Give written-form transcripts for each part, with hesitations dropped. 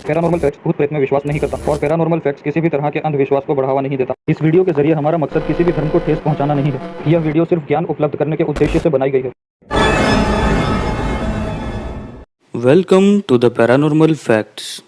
Paranormal facts भूत प्रेत में विश्वास नहीं करता और पैरानॉर्मल फैक्ट्स किसी भी तरह के अंधविश्वास को बढ़ावा नहीं देता। इस वीडियो के जरिए हमारा मकसद किसी भी धर्म को ठेस पहुंचाना नहीं है। यह वीडियो सिर्फ ज्ञान उपलब्ध करने के उद्देश्य से बनाई गई है। Welcome to the paranormal facts.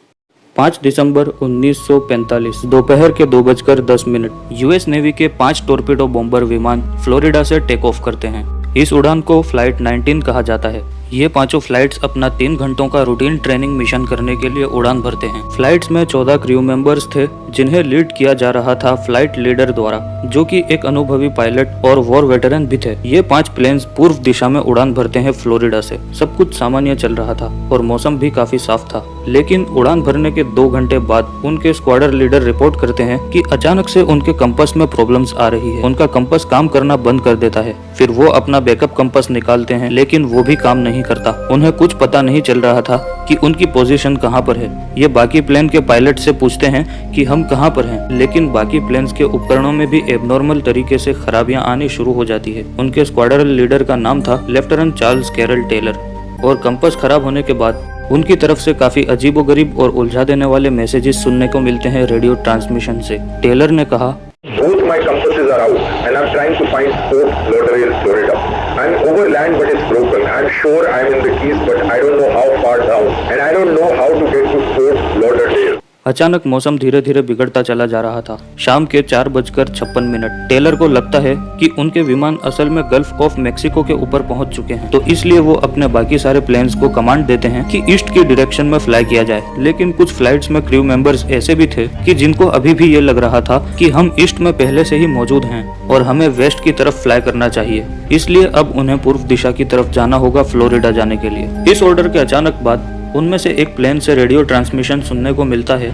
5 दिसंबर 1945 दोपहर के 2:10 यूएस नेवी के 5 टोरपीडो बॉम्बर विमान फ्लोरिडा से टेक ऑफ करते हैं। इस उड़ान को फ्लाइट 19 कहा जाता है। ये पांचों फ्लाइट्स अपना 3 घंटों का रूटीन ट्रेनिंग मिशन करने के लिए उड़ान भरते हैं। फ्लाइट्स में 14 क्रू मेंबर्स थे, जिन्हें लीड किया जा रहा था फ्लाइट लीडर द्वारा, जो कि एक अनुभवी पायलट और वॉर वेटरन भी थे। ये 5 प्लेन्स पूर्व दिशा में उड़ान भरते हैं फ्लोरिडा से। सब कुछ सामान्य चल रहा था और मौसम भी काफी साफ था, लेकिन उड़ान भरने के 2 घंटे बाद उनके स्क्वाडर लीडर रिपोर्ट करते हैं कि अचानक से उनके कंपास में प्रॉब्लम्स आ रही है। उनका कंपास काम करना बंद कर देता है। फिर वो अपना बैकअप कंपास निकालते हैं, लेकिन वो भी काम नहीं करता। उन्हें कुछ पता नहीं चल रहा था कि उनकी पोजीशन कहां पर है। ये बाकी प्लेन के पायलट से पूछते हैं कि हम कहां पर हैं, लेकिन बाकी प्लेन्स के उपकरणों में भी एबनॉर्मल तरीके से खराबियां आनी शुरू हो जाती है। उनके स्क्वाड्रन लीडर का नाम था लेफ्टिनेंट चार्ल्स कैरल टेलर, और कंपास खराब होने के बाद उनकी तरफ से काफी अजीबोगरीब और उलझा देने वाले मैसेजेस सुनने को मिलते हैं रेडियो ट्रांसमिशन से। टेलर ने कहा, Both my compasses are out and I'm trying to find Fort Lauderdale, Florida. I'm over land but it's broken. I'm sure I'm in the Keys but I don't know how far down and I don't know how to get to Fort Lauderdale. अचानक मौसम धीरे धीरे बिगड़ता चला जा रहा था। शाम के 4:56 टेलर को लगता है कि उनके विमान असल में गल्फ ऑफ मेक्सिको के ऊपर पहुंच चुके हैं, तो इसलिए वो अपने बाकी सारे प्लेन्स को कमांड देते हैं कि ईस्ट की डायरेक्शन में फ्लाई किया जाए। लेकिन कुछ फ्लाइट्स में क्रू मेंबर्स ऐसे भी थे कि जिनको अभी भी ये लग रहा था कि हम ईस्ट में पहले से ही मौजूद हैं और हमें वेस्ट की तरफ फ्लाई करना चाहिए। इसलिए अब उन्हें पूर्व दिशा की तरफ जाना होगा फ्लोरिडा जाने के लिए। इस ऑर्डर के अचानक बाद उनमें से एक प्लेन से रेडियो ट्रांसमिशन सुनने को मिलता है,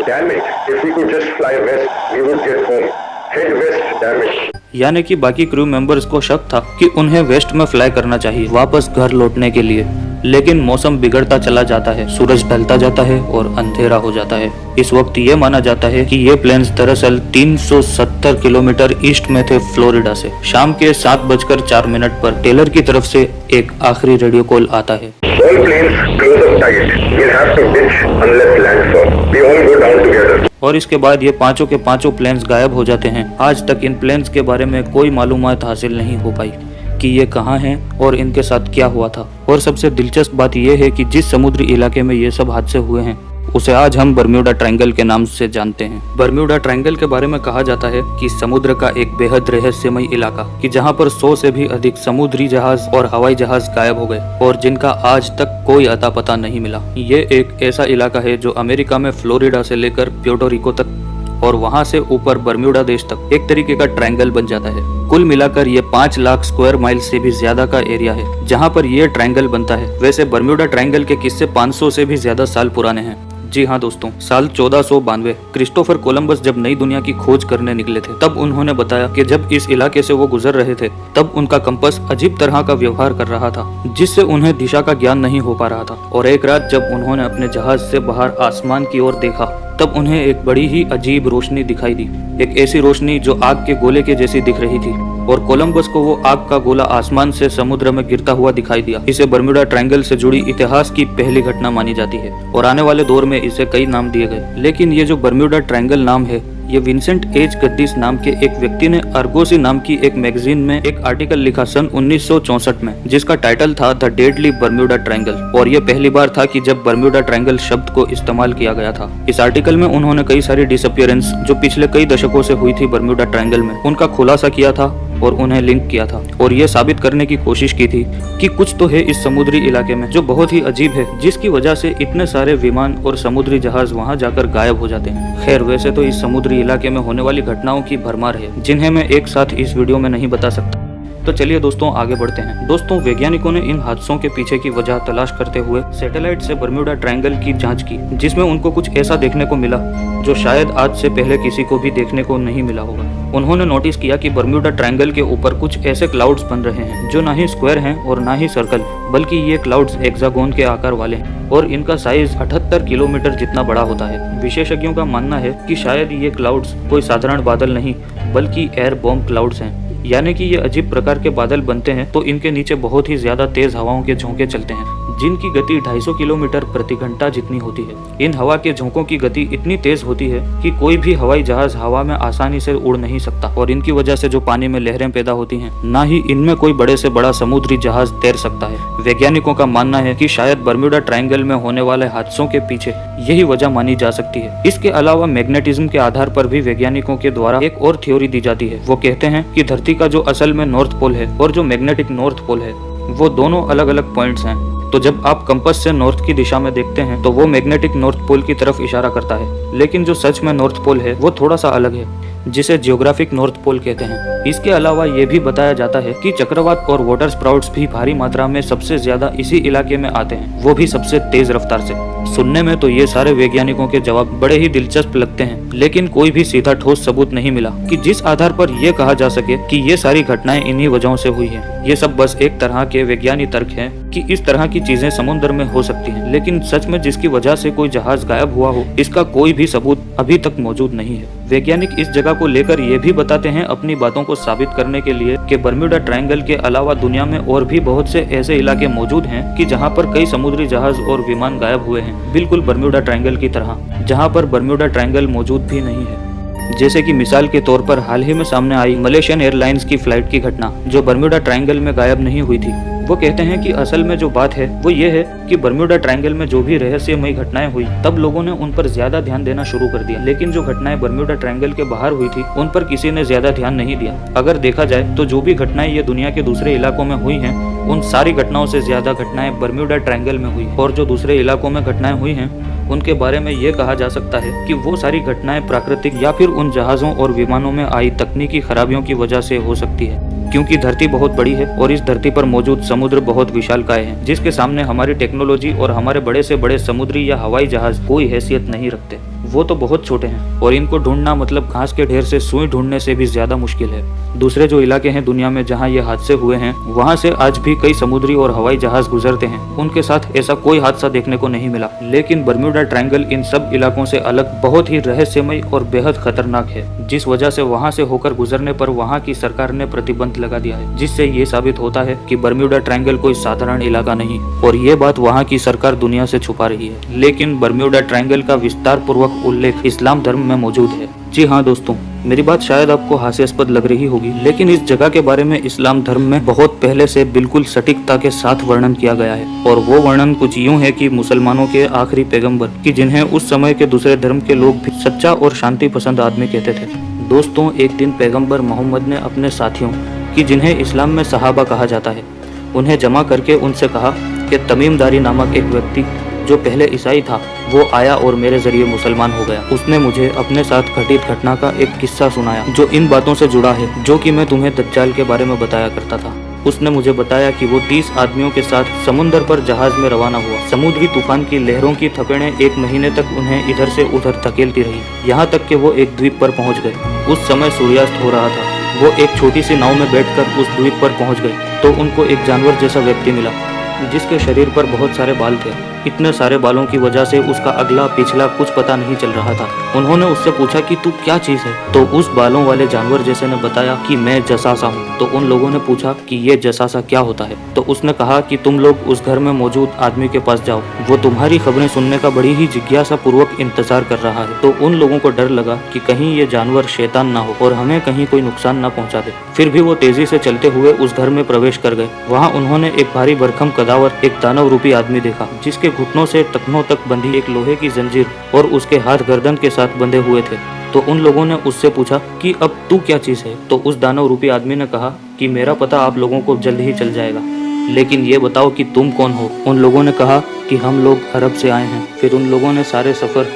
Damn it, if we could just fly west, we would get home. Head west, damn it. यानी कि बाकी क्रू मेंबर्स को शक था कि उन्हें वेस्ट में फ्लाई करना चाहिए वापस घर लौटने के लिए। लेकिन मौसम बिगड़ता चला जाता है, सूरज ढलता जाता है और अंधेरा हो जाता है। इस वक्त ये माना जाता है कि ये प्लेन्स दरअसल 370 किलोमीटर ईस्ट में थे फ्लोरिडा से। शाम के 7:04 पर टेलर की तरफ से एक आखिरी रेडियो कॉल आता है। All planes close up tight. We'll have to ditch unless landfall. We all go down together. और इसके बाद ये पांचों के पांचों प्लेन्स गायब हो जाते हैं। आज तक इन प्लेन्स के बारे में कोई मालूमात हासिल नहीं हो पाई कि ये कहाँ हैं और इनके साथ क्या हुआ था। और सबसे दिलचस्प बात यह है कि जिस समुद्री इलाके में ये सब हादसे हुए हैं उसे आज हम बर्म्यूडा ट्रायंगल के नाम से जानते हैं। बर्म्यूडा ट्रायंगल के बारे में कहा जाता है कि समुद्र का एक बेहद रहस्यमय इलाका, कि जहां पर 100 से भी अधिक समुद्री जहाज और हवाई जहाज गायब हो गए और जिनका आज तक कोई अता पता नहीं मिला। ये एक ऐसा इलाका है जो अमेरिका में फ्लोरिडा से लेकर प्यूर्टो रिको तक और वहां से ऊपर बर्म्यूडा देश तक एक तरीके का ट्रायंगल बन जाता है। कुल मिलाकर ये 5 लाख स्क्वायर माइल से भी ज्यादा का एरिया है जहां पर ये ट्रायंगल बनता है। वैसे बर्म्यूडा ट्रायंगल के किस्से 500 से भी ज्यादा साल पुराने हैं। जी हाँ दोस्तों, साल 1492 क्रिस्टोफर कोलंबस जब नई दुनिया की खोज करने निकले थे, तब उन्होंने बताया कि जब इस इलाके से वो गुजर रहे थे तब उनका कंपास अजीब तरह का व्यवहार कर रहा था, जिससे उन्हें दिशा का ज्ञान नहीं हो पा रहा था। और एक रात जब उन्होंने अपने जहाज से बाहर आसमान की ओर देखा, तब उन्हें एक बड़ी ही अजीब रोशनी दिखाई दी। एक ऐसी रोशनी जो आग के गोले के जैसी दिख रही थी, और कोलंबस को वो आग का गोला आसमान से समुद्र में गिरता हुआ दिखाई दिया। इसे बर्म्यूडा ट्रायंगल से जुड़ी इतिहास की पहली घटना मानी जाती है और आने वाले दौर में इसे कई नाम दिए गए। लेकिन ये जो बर्म्यूडा ट्रायंगल नाम है, ये विंसेंट एच गद्दिस नाम के एक व्यक्ति ने अर्गोसी नाम की एक मैगजीन में एक आर्टिकल लिखा सन 1964 में, जिसका टाइटल था द डेडली बर्म्यूडा ट्रायंगल। और ये पहली बार था कि जब बर्म्यूडा ट्रायंगल शब्द को इस्तेमाल किया गया था। इस आर्टिकल में उन्होंने कई सारी डिसअपियरेंस जो पिछले कई दशकों से हुई थी बर्म्यूडा ट्रायंगल में, उनका खुलासा किया था और उन्हें लिंक किया था और ये साबित करने की कोशिश की थी कि कुछ तो है इस समुद्री इलाके में जो बहुत ही अजीब है, जिसकी वजह से इतने सारे विमान और समुद्री जहाज वहां जाकर गायब हो जाते हैं। खैर, वैसे तो इस समुद्री इलाके में होने वाली घटनाओं की भरमार है, जिन्हें मैं एक साथ इस वीडियो में नहीं बता सकता। तो चलिए दोस्तों आगे बढ़ते हैं। दोस्तों, वैज्ञानिकों ने इन हादसों के पीछे की वजह तलाश करते हुए सैटेलाइट से बर्म्यूडा ट्रायंगल की जांच की, जिसमें उनको कुछ ऐसा देखने को मिला जो शायद आज से पहले किसी को भी देखने को नहीं मिला होगा। उन्होंने नोटिस किया कि बर्म्यूडा ट्रायंगल के ऊपर कुछ ऐसे क्लाउड्स बन रहे हैं जो ना ही स्क्वायर हैं और ना ही सर्कल, बल्कि ये क्लाउड्स हेक्सागोन के आकार वाले हैं और इनका साइज 78 किलोमीटर जितना बड़ा होता है। विशेषज्ञों का मानना है कि शायद ये क्लाउड्स कोई साधारण बादल नहीं बल्कि एयर बॉम्ब क्लाउड्स हैं। यानी कि ये अजीब प्रकार के बादल बनते हैं तो इनके नीचे बहुत ही ज्यादा तेज हवाओं के झोंके चलते हैं, जिनकी गति 250 किलोमीटर प्रति घंटा जितनी होती है। इन हवा के झोंकों की गति इतनी तेज होती है कि कोई भी हवाई जहाज हवा में आसानी से उड़ नहीं सकता, और इनकी वजह से जो पानी में लहरें पैदा होती हैं, ना ही इनमें कोई बड़े से बड़ा समुद्री जहाज तैर सकता है। वैज्ञानिकों का मानना है कि शायद बर्म्यूडा ट्रायंगल में होने वाले हादसों के पीछे यही वजह मानी जा सकती है। इसके अलावा मैग्नेटिज्म के आधार पर भी वैज्ञानिकों के द्वारा एक और थ्योरी दी जाती है। वो कहते हैं कि धरती का जो असल में नॉर्थ पोल है और जो मैग्नेटिक नॉर्थ पोल है, वो दोनों अलग अलग पॉइंट्स हैं। तो जब आप कंपास से नॉर्थ की दिशा में देखते हैं तो वो मैग्नेटिक नॉर्थ पोल की तरफ इशारा करता है, लेकिन जो सच में नॉर्थ पोल है वो थोड़ा सा अलग है, जिसे जियोग्राफिक नॉर्थ पोल कहते हैं। इसके अलावा ये भी बताया जाता है कि चक्रवात और वाटर स्प्राउट्स भी भारी मात्रा में सबसे ज्यादा इसी इलाके में आते हैं, वो भी सबसे तेज रफ्तार से। सुनने में तो ये सारे वैज्ञानिकों के जवाब बड़े ही दिलचस्प लगते हैं, लेकिन कोई भी सीधा ठोस सबूत नहीं मिला कि जिस आधार पर यह कहा जा सके कि ये सारी घटनाएं इन्हीं वजहों से हुई हैं। ये सब बस एक तरह के वैज्ञानिक तर्क हैं कि इस तरह की चीजें समुद्र में हो सकती हैं, लेकिन सच में जिसकी वजह से कोई जहाज गायब हुआ हो, इसका कोई भी सबूत अभी तक मौजूद नहीं है। वैज्ञानिक इस जगह को लेकर ये भी बताते हैं अपनी बातों को साबित करने के लिए कि बर्म्यूडा ट्रायंगल के अलावा दुनिया में और भी बहुत से ऐसे इलाके मौजूद हैं कि जहां पर कई समुद्री जहाज और विमान गायब हुए हैं, बिल्कुल बर्म्यूडा ट्रायंगल की तरह, जहां पर बर्म्यूडा ट्रायंगल मौजूद भी नहीं है। जैसे कि मिसाल के तौर पर हाल ही में सामने आई मलेशियन एयरलाइंस की फ्लाइट की घटना, जो बर्म्यूडा ट्रायंगल में गायब नहीं हुई थी। वो कहते हैं कि असल में जो बात है वो ये है कि बर्म्यूडा ट्रायंगल में जो भी रहस्यमयी घटनाएं हुई, तब लोगों ने उन पर ज्यादा ध्यान देना शुरू कर दिया, लेकिन जो घटनाएं बर्म्यूडा ट्रायंगल के बाहर हुई थी उन पर किसी ने ज्यादा ध्यान नहीं दिया। अगर देखा जाए तो जो भी घटनाएं ये दुनिया के दूसरे इलाकों में हुई हैं, उन सारी घटनाओं से ज्यादा घटनाएं बर्म्यूडा ट्रायंगल में हुई, और जो दूसरे इलाकों में घटनाएं हुई हैं उनके बारे में ये कहा जा सकता है कि वो सारी घटनाएं प्राकृतिक या फिर उन जहाजों और विमानों में आई तकनीकी खराबियों की वजह से हो सकती है, क्योंकि धरती बहुत बड़ी है और इस धरती पर मौजूद समुद्र बहुत विशालकाय है, जिसके सामने हमारी टेक्नोलॉजी और हमारे बड़े से बड़े समुद्री या हवाई जहाज कोई हैसियत नहीं रखते। वो तो बहुत छोटे हैं और इनको ढूंढना मतलब घास के ढेर से सुई ढूंढने से भी ज्यादा मुश्किल है। दूसरे जो इलाके हैं दुनिया में जहां ये हादसे हुए हैं, वहां से आज भी कई समुद्री और हवाई जहाज गुजरते हैं, उनके साथ ऐसा कोई हादसा देखने को नहीं मिला। लेकिन बर्म्यूडा ट्रायंगल इन सब इलाकों से अलग बहुत ही रहस्यमय और बेहद खतरनाक है, जिस वजह से वहां से होकर गुजरने पर वहां की सरकार ने प्रतिबंध लगा दिया है, जिससे ये साबित होता है कि बर्म्यूडा ट्रायंगल कोई साधारण इलाका नहीं, और ये बात वहां की सरकार दुनिया से छुपा रही है। लेकिन बर्म्यूडा ट्रायंगल का विस्तार पूर्वक उल्लेख इस्लाम धर्म में मौजूद है। जी हाँ दोस्तों, मेरी बात शायद आपको हास्यास्पद लग रही होगी, लेकिन इस जगह के बारे में इस्लाम धर्म में बहुत पहले से बिल्कुल सटीकता के साथ वर्णन किया गया है, और वो वर्णन कुछ यूं है कि मुसलमानों के आखिरी पैगंबर, कि जिन्हें उस समय के दूसरे धर्म के लोग भी सच्चा और शांति पसंद आदमी कहते थे। दोस्तों, एक दिन पैगंबर मोहम्मद ने अपने साथियों, कि जिन्हें इस्लाम में सहाबा कहा जाता है, उन्हें जमा करके उनसे कहा कि तमीमदारी नामक एक व्यक्ति जो पहले ईसाई था, वो आया और मेरे जरिए मुसलमान हो गया। उसने मुझे अपने साथ घटित घटना का एक किस्सा सुनाया जो इन बातों से जुड़ा है, जो कि मैं तुम्हें दज्जाल के बारे में बताया करता था। उसने मुझे बताया कि वो 30 आदमियों के साथ समुद्र पर जहाज में रवाना हुआ। समुद्री तूफान की लहरों की थपेड़ें 1 महीने तक उन्हें इधर से उधर धकेलती रही, यहाँ तक कि वो एक द्वीप पर पहुँच गए। उस समय सूर्यास्त हो रहा था। वो एक छोटी सी नाव में बैठकर उस द्वीप पर पहुँच गए तो उनको एक जानवर जैसा व्यक्ति मिला, जिसके शरीर पर बहुत सारे बाल थे। इतने सारे बालों की वजह से उसका अगला पिछला कुछ पता नहीं चल रहा था। उन्होंने उससे पूछा कि तू क्या चीज है? तो उस बालों वाले जानवर जैसे ने बताया कि मैं जसासा हूँ। तो उन लोगों ने पूछा कि ये जसासा क्या होता है? तो उसने कहा कि तुम लोग उस घर में मौजूद आदमी के पास जाओ, वो तुम्हारी खबरें सुनने का बड़ी ही जिज्ञासा पूर्वक इंतजार कर रहा है। तो उन लोगों को डर लगा कि कहीं ये जानवर शैतान ना हो और हमें कहीं कोई नुकसान न पहुँचा दे। फिर भी वो तेजी से चलते हुए उस घर में प्रवेश कर गए। वहाँ उन्होंने एक भारी भरकम कदावर, एक दानव रूपी आदमी देखा, जिसके घुटनों से टखनों तक बंधी एक लोहे की जंजीर और उसके हाथ गर्दन के साथ बंधे हुए थे। तो उन लोगों ने उससे पूछा कि अब तू क्या चीज है? तो उस दानव रूपी आदमी ने कहा कि मेरा पता आप लोगों को जल्द ही चल जाएगा, लेकिन ये बताओ कि तुम कौन हो? उन लोगों ने कहा कि हम लोग अरब से आए हैं। फिर उन लोगों ने सारे सफर,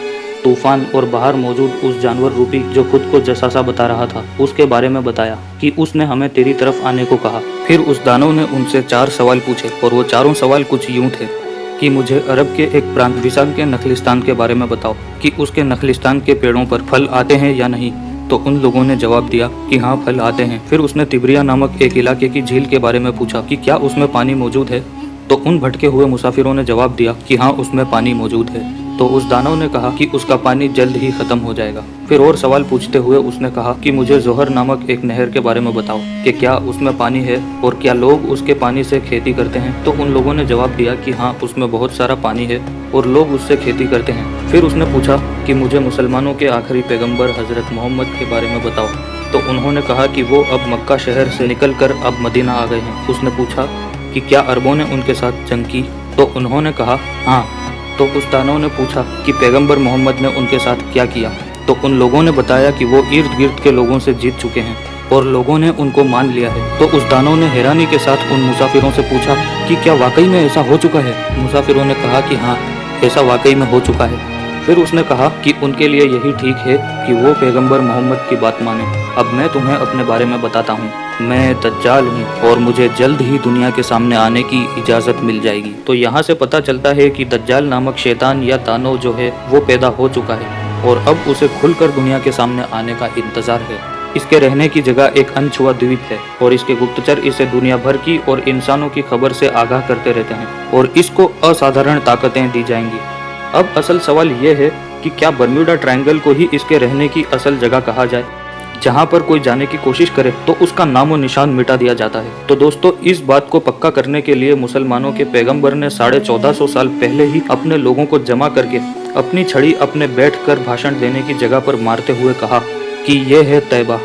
तूफान और बाहर मौजूद उस जानवर रूपी जो खुद को जसासा बता रहा था, उसके बारे में बताया कि उसने हमें तेरी तरफ आने को कहा। फिर उस दानव ने उनसे 4 सवाल पूछे और वो चारों सवाल कुछ यूं थे कि मुझे अरब के एक प्रांत विशाल के नखलिस्तान के बारे में बताओ कि उसके नखलिस्तान के पेड़ों पर फल आते हैं या नहीं। तो उन लोगों ने जवाब दिया कि हाँ, फल आते हैं। फिर उसने तिब्रिया नामक एक इलाके की झील के बारे में पूछा कि क्या उसमें पानी मौजूद है। तो उन भटके हुए मुसाफिरों ने जवाब दिया कि हाँ, उसमें पानी मौजूद है। तो उस दानव ने कहा कि उसका पानी जल्द ही खत्म हो जाएगा। फिर और सवाल पूछते हुए उसने कहा कि मुझे जोहर नामक एक नहर के बारे में बताओ कि क्या उसमें पानी है और क्या लोग उसके पानी से खेती करते हैं। तो उन लोगों ने जवाब दिया कि हाँ, उसमें बहुत सारा पानी है और लोग उससे खेती करते हैं। फिर उसने पूछा कि मुझे मुसलमानों के आखिरी पैगंबर हजरत मोहम्मद के बारे में बताओ। तो उन्होंने कहा कि वो अब मक्का शहर से निकलकर अब मदीना आ गए हैं। उसने पूछा कि क्या अरबों ने उनके साथ जंग की। तो उन्होंने कहा हाँ। तो उस दानव ने पूछा कि पैगंबर मोहम्मद ने उनके साथ क्या किया। तो उन लोगों ने बताया कि वो इर्द गिर्द के लोगों से जीत चुके हैं और लोगों ने उनको मान लिया है। तो उस दानव ने हैरानी के साथ उन मुसाफिरों से पूछा कि क्या वाकई में ऐसा हो चुका है। मुसाफिरों ने कहा कि हाँ, ऐसा वाकई में हो चुका है। फिर उसने कहा कि उनके लिए यही ठीक है कि वो पैगंबर मोहम्मद की बात माने। अब मैं तुम्हें अपने बारे में बताता हूँ। मैं दज्जाल हूँ और मुझे जल्द ही दुनिया के सामने आने की इजाज़त मिल जाएगी। तो यहाँ से पता चलता है कि दज्जाल नामक शैतान या दानव जो है वो पैदा हो चुका है और अब उसे खुलकर दुनिया के सामने आने का इंतज़ार है। इसके रहने की जगह एक अनछुआ द्वीप है और इसके गुप्तचर इसे दुनिया भर की और इंसानों की खबर से आगाह करते रहते हैं और इसको असाधारण ताकतें दी जाएंगी। अब असल सवाल ये है कि क्या बर्म्यूडा ट्रायंगल को ही इसके रहने की असल जगह कहा जाए। जहाँ पर कोई जाने की कोशिश करे तो उसका नामो निशान मिटा दिया जाता है। तो दोस्तों, इस बात को पक्का करने के लिए मुसलमानों के पैगंबर ने 1450 साल पहले ही अपने लोगों को जमा करके अपनी छड़ी अपने बैठकर भाषण देने की जगह पर मारते हुए कहा कि ये है तैबा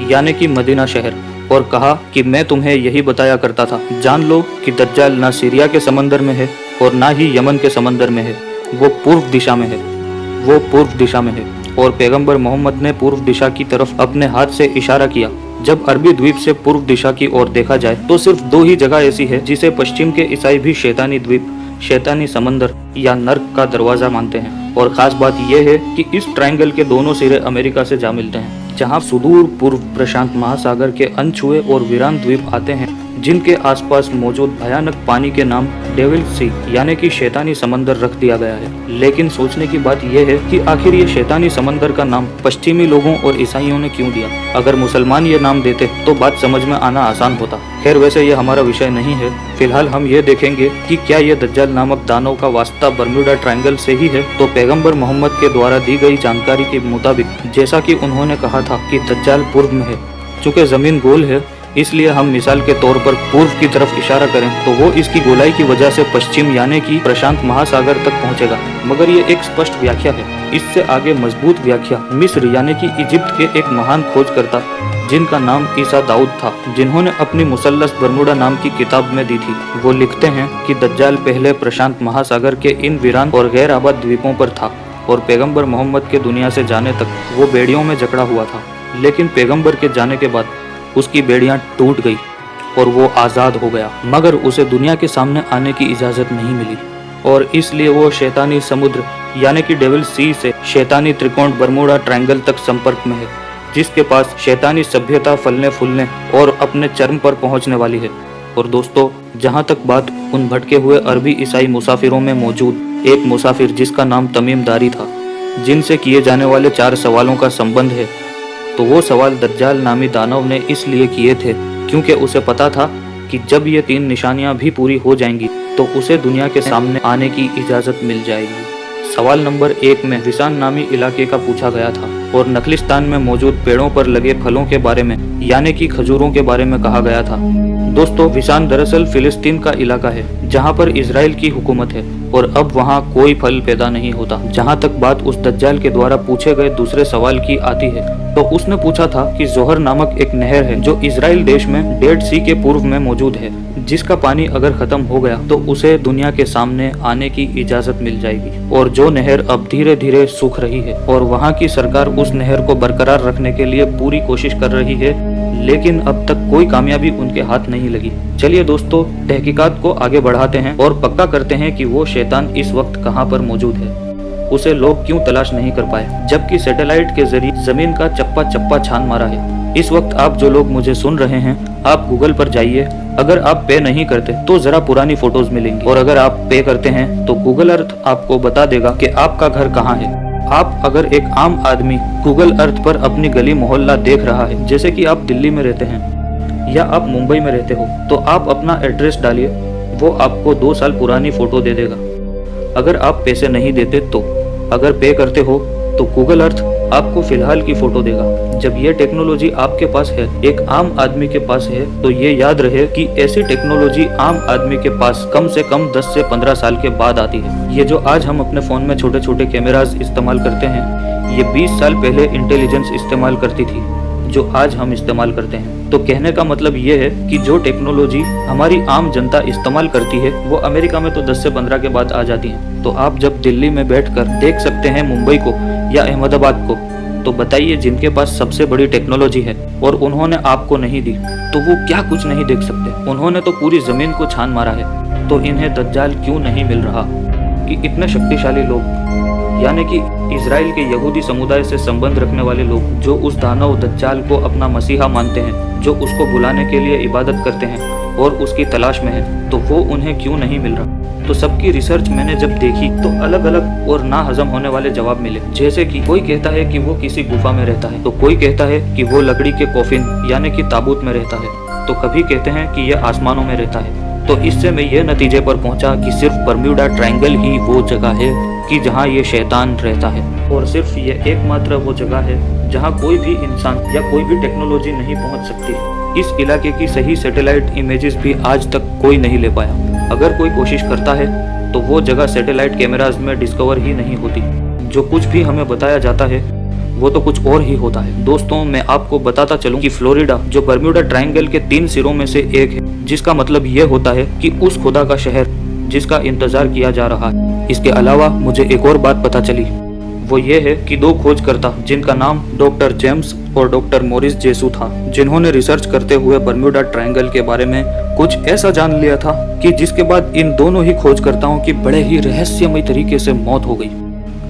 यानी कि मदीना शहर, और कहा कि मैं तुम्हें यही बताया करता था, जान लो कि दज्जाल ना सीरिया के समंदर में है और ना ही यमन के समंदर में है, वो पूर्व दिशा में है। और पैगंबर मोहम्मद ने पूर्व दिशा की तरफ अपने हाथ से इशारा किया। जब अरबी द्वीप से पूर्व दिशा की ओर देखा जाए तो सिर्फ 2 ही जगह ऐसी है जिसे पश्चिम के ईसाई भी शैतानी द्वीप, शैतानी समंदर या नर्क का दरवाजा मानते हैं। और खास बात यह है कि इस ट्रायंगल के दोनों सिरे अमेरिका से जा मिलते हैं, जहां सुदूर पूर्व प्रशांत महासागर के अनछुए और वीरान द्वीप आते हैं, जिनके आसपास मौजूद भयानक पानी के नाम डेविल सी यानी कि शैतानी समंदर रख दिया गया है। लेकिन सोचने की बात यह है कि आखिर ये शैतानी समंदर का नाम पश्चिमी लोगों और ईसाइयों ने क्यों दिया। अगर मुसलमान ये नाम देते तो बात समझ में आना आसान होता। खैर, वैसे ये हमारा विषय नहीं है। फिलहाल हम ये देखेंगे कि क्या ये दज्जाल नामक दानव का वास्ता बर्म्यूडा ट्रायंगल से ही है। तो पैगंबर मोहम्मद के द्वारा दी गई जानकारी के मुताबिक, जैसा कि उन्होंने कहा था कि दज्जाल पूर्व में है, चूँकि जमीन गोल है इसलिए हम मिसाल के तौर पर पूर्व की तरफ इशारा करें तो वो इसकी गोलाई की वजह से पश्चिम यानी कि प्रशांत महासागर तक पहुंचेगा। मगर ये एक स्पष्ट व्याख्या है। इससे आगे मजबूत व्याख्या मिस्र यानी कि इजिप्ट के एक महान खोजकर्ता जिनका नाम ईसा दाऊद था, जिन्होंने अपनी मुसल्लस बर्मुडा नाम की किताब में दी थी। वो लिखते हैं कि दज्जाल पहले प्रशांत महासागर के इन वीरान और गैर आबाद द्वीपों पर था और पैगंबर मोहम्मद के दुनिया से जाने तक वो बेड़ियों में जकड़ा हुआ था। लेकिन पैगंबर के जाने के बाद उसकी बेड़ियां टूट गई और वो आज़ाद हो गया, मगर उसे दुनिया के सामने आने की इजाज़त नहीं मिली और इसलिए वो शैतानी समुद्र यानी कि डेविल सी से शैतानी त्रिकोण बर्मुडा ट्रायंगल तक संपर्क में है, जिसके पास शैतानी सभ्यता फलने फूलने और अपने चरम पर पहुंचने वाली है। और दोस्तों, जहां तक बात उन भटके हुए अरबी ईसाई मुसाफिरों में मौजूद एक मुसाफिर जिसका नाम तमीम दारी था, जिनसे किए जाने वाले 4 सवालों का संबंध है, तो वो सवाल दज्जाल नामी दानव ने इसलिए किए थे क्योंकि उसे पता था कि जब ये 3 निशानियां भी पूरी हो जाएंगी तो उसे दुनिया के सामने आने की इजाज़त मिल जाएगी। सवाल नंबर 1 में विसान नामी इलाके का पूछा गया था और नखलिस्तान में मौजूद पेड़ों पर लगे फलों के बारे में यानी कि खजूरों के बारे में कहा गया था। दोस्तों, विसान दरअसल फिलिस्तीन का इलाका है जहां पर इजराइल की हुकूमत है और अब वहां कोई फल पैदा नहीं होता। जहां तक बात उस दज्जाल के द्वारा पूछे गए दूसरे सवाल की आती है तो उसने पूछा था कि जोहर नामक एक नहर है जो इजराइल देश में डेड सी के पूर्व में मौजूद है, जिसका पानी अगर खत्म हो गया तो उसे दुनिया के सामने आने की इजाजत मिल जाएगी, और जो नहर अब धीरे धीरे सूख रही है और वहाँ की सरकार उस नहर को बरकरार रखने के लिए पूरी कोशिश कर रही है, लेकिन अब तक कोई कामयाबी उनके हाथ नहीं लगी। चलिए दोस्तों, तहकीकात को आगे बढ़ाते हैं और पक्का करते हैं कि वो शैतान इस वक्त कहाँ पर मौजूद है, उसे लोग क्यों तलाश नहीं कर पाए जबकि सैटेलाइट के जरिए जमीन का चप्पा चप्पा छान मारा है। इस वक्त आप जो लोग मुझे सुन रहे हैं, आप गूगल पर जाइए। अगर आप पे नहीं करते तो जरा पुरानी फोटोज मिलेंगी, और अगर आप पे करते हैं तो गूगल अर्थ आपको बता देगा कि आपका घर कहाँ है। आप अगर एक आम आदमी गूगल अर्थ पर अपनी गली मोहल्ला देख रहा है, जैसे कि आप दिल्ली में रहते हैं या आप मुंबई में रहते हो, तो आप अपना एड्रेस डालिए, वो आपको 2 साल पुरानी फोटो दे देगा। अगर आप पैसे नहीं देते तो, अगर पे करते हो तो गूगल अर्थ आपको फिलहाल की फोटो देगा। जब ये टेक्नोलॉजी आपके पास है, एक आम आदमी के पास है, तो ये याद रहे कि ऐसी टेक्नोलॉजी आम आदमी के पास कम से कम 10 से 15 साल के बाद आती है। ये जो आज हम अपने फोन में छोटे छोटे कैमरास इस्तेमाल करते हैं, ये 20 साल पहले इंटेलिजेंस इस्तेमाल करती थी जो आज हम इस्तेमाल करते हैं। तो कहने का मतलब ये है कि जो टेक्नोलॉजी हमारी आम जनता इस्तेमाल करती है वो अमेरिका में तो 10 से 15 के बाद आ जाती है। तो आप जब दिल्ली में बैठकर देख सकते हैं मुंबई को या अहमदाबाद को, तो बताइए जिनके पास सबसे बड़ी टेक्नोलॉजी है और उन्होंने आपको नहीं दी तो वो क्या कुछ नहीं देख सकते। उन्होंने तो पूरी जमीन को छान मारा है। तो इन्हें दज्जाल क्यों नहीं मिल रहा कि इतने शक्तिशाली लोग, यानी कि इजराइल के यहूदी समुदाय से संबंध रखने वाले लोग जो उस दानव दज्जाल को अपना मसीहा मानते हैं, जो उसको बुलाने के लिए इबादत करते हैं और उसकी तलाश में है, तो वो उन्हें क्यों नहीं मिल रहा। तो सबकी रिसर्च मैंने जब देखी तो अलग अलग और ना हजम होने वाले जवाब मिले। जैसे कि कोई कहता है कि वो किसी गुफा में रहता है, तो कोई कहता है कि वो लकड़ी के कॉफिन यानी कि ताबूत में रहता है, तो कभी कहते हैं कि ये आसमानों में रहता है। तो इससे मैं ये नतीजे पर पहुंचा कि सिर्फ बर्म्यूडा ट्रायंगल ही वो जगह है कि जहां ये शैतान रहता है, और सिर्फ ये एकमात्र वो जगह है जहां कोई भी इंसान या कोई भी टेक्नोलॉजी नहीं पहुंच सकती। इस इलाके की सही सैटेलाइट इमेजेस भी आज तक कोई नहीं ले पाया। अगर कोई कोशिश करता है तो वो जगह सैटेलाइट कैमराज में डिस्कवर ही नहीं होती। जो कुछ भी हमें बताया जाता है वो तो कुछ और ही होता है। दोस्तों, मैं आपको बताता चलूं कि फ्लोरिडा जो बर्म्यूडा ट्रायंगल के 3 सिरों में से एक है, जिसका मतलब ये होता है कि उस खुदा का शहर जिसका इंतजार किया जा रहा है। इसके अलावा मुझे एक और बात पता चली, वो ये है कि 2 खोजकर्ता जिनका नाम डॉक्टर जेम्स और डॉक्टर मॉरिस जेसू था, जिन्होंने रिसर्च करते हुए बर्म्यूडा ट्रायंगल के बारे में कुछ ऐसा जान लिया था कि जिसके बाद इन दोनों ही खोजकर्ताओं की बड़े ही रहस्यमय तरीके से मौत हो गई।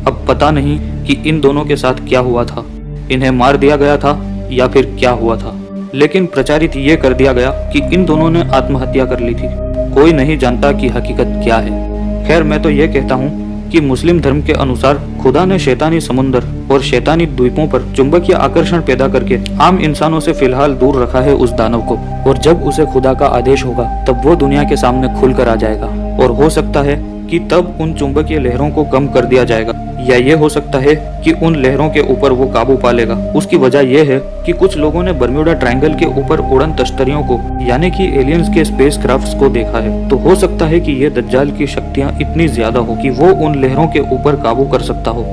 अब पता नहीं कि इन दोनों के साथ क्या हुआ था, इन्हें मार दिया गया था या फिर क्या हुआ था, लेकिन प्रचारित ये कर दिया गया कि इन दोनों ने आत्महत्या कर ली थी। कोई नहीं जानता कि हकीकत क्या है। खैर, मैं तो ये कहता हूँ कि मुस्लिम धर्म के अनुसार खुदा ने शैतानी समुंदर और शैतानी द्वीपों पर चुंबकीय आकर्षण पैदा करके आम इंसानों से फिलहाल दूर रखा है उस दानव को, और जब उसे खुदा का आदेश होगा तब वो दुनिया के सामने खुलकर आ जाएगा, और हो सकता है कि तब उन चुंबकीय लहरों को कम कर दिया जाएगा, या ये हो सकता है कि उन लहरों के ऊपर वो काबू पा लेगा। उसकी वजह यह है कि कुछ लोगों ने बर्म्यूडा ट्रायंगल के ऊपर उड़न तश्तरियों को यानी कि एलियंस के स्पेस क्राफ्ट्स को देखा है। तो हो सकता है कि ये दज्जाल की शक्तियां इतनी ज्यादा हो कि वो उन लहरों के ऊपर काबू कर सकता हो।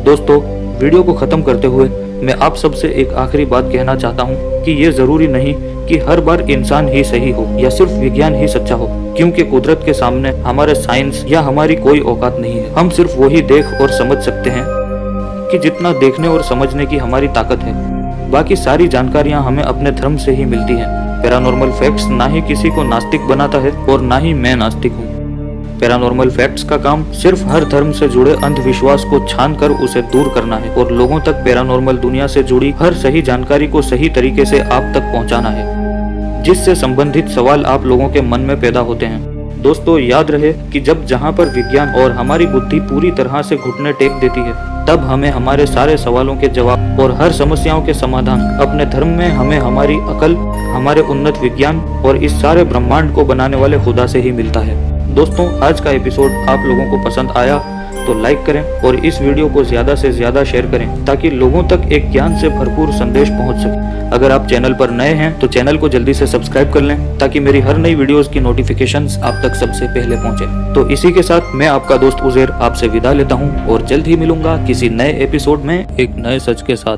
दोस्तों, वीडियो को खत्म करते हुए मैं आप सबसे एक आखिरी बात कहना चाहता हूँ कि ये जरूरी नहीं कि हर बार इंसान ही सही हो या सिर्फ विज्ञान ही सच्चा हो, क्योंकि कुदरत के सामने हमारे साइंस या हमारी कोई औकात नहीं है। हम सिर्फ वही देख और समझ सकते हैं कि जितना देखने और समझने की हमारी ताकत है। बाकी सारी जानकारियां हमें अपने धर्म से ही मिलती हैं। पैरानॉर्मल फैक्ट्स ना ही किसी को नास्तिक बनाता है और ना ही मैं नास्तिक हूँ। पैरानॉर्मल फैक्ट्स का काम सिर्फ हर धर्म से जुड़े अंधविश्वास को छान कर उसे दूर करना है और लोगों तक पैरानॉर्मल दुनिया से जुड़ी हर सही जानकारी को सही तरीके से आप तक पहुंचाना है, जिससे संबंधित सवाल आप लोगों के मन में पैदा होते हैं। दोस्तों, याद रहे कि जब जहां पर विज्ञान और हमारी बुद्धि पूरी तरह से घुटने टेक देती है, तब हमें हमारे सारे सवालों के जवाब और हर समस्याओं के समाधान अपने धर्म में हमें हमारी अकल, हमारे उन्नत विज्ञान और इस सारे ब्रह्मांड को बनाने वाले खुदा से ही मिलता है। दोस्तों, आज का एपिसोड आप लोगों को पसंद आया तो लाइक करें और इस वीडियो को ज्यादा से ज्यादा शेयर करें ताकि लोगों तक एक ज्ञान से भरपूर संदेश पहुंच सके। अगर आप चैनल पर नए हैं तो चैनल को जल्दी से सब्सक्राइब कर लें ताकि मेरी हर नई वीडियोस की नोटिफिकेशंस आप तक सबसे पहले पहुंचे। तो इसी के साथ मैं आपका दोस्त उज़ैर आपसे विदा लेता हूं और जल्द ही मिलूंगा किसी नए एपिसोड में एक नए सच के साथ।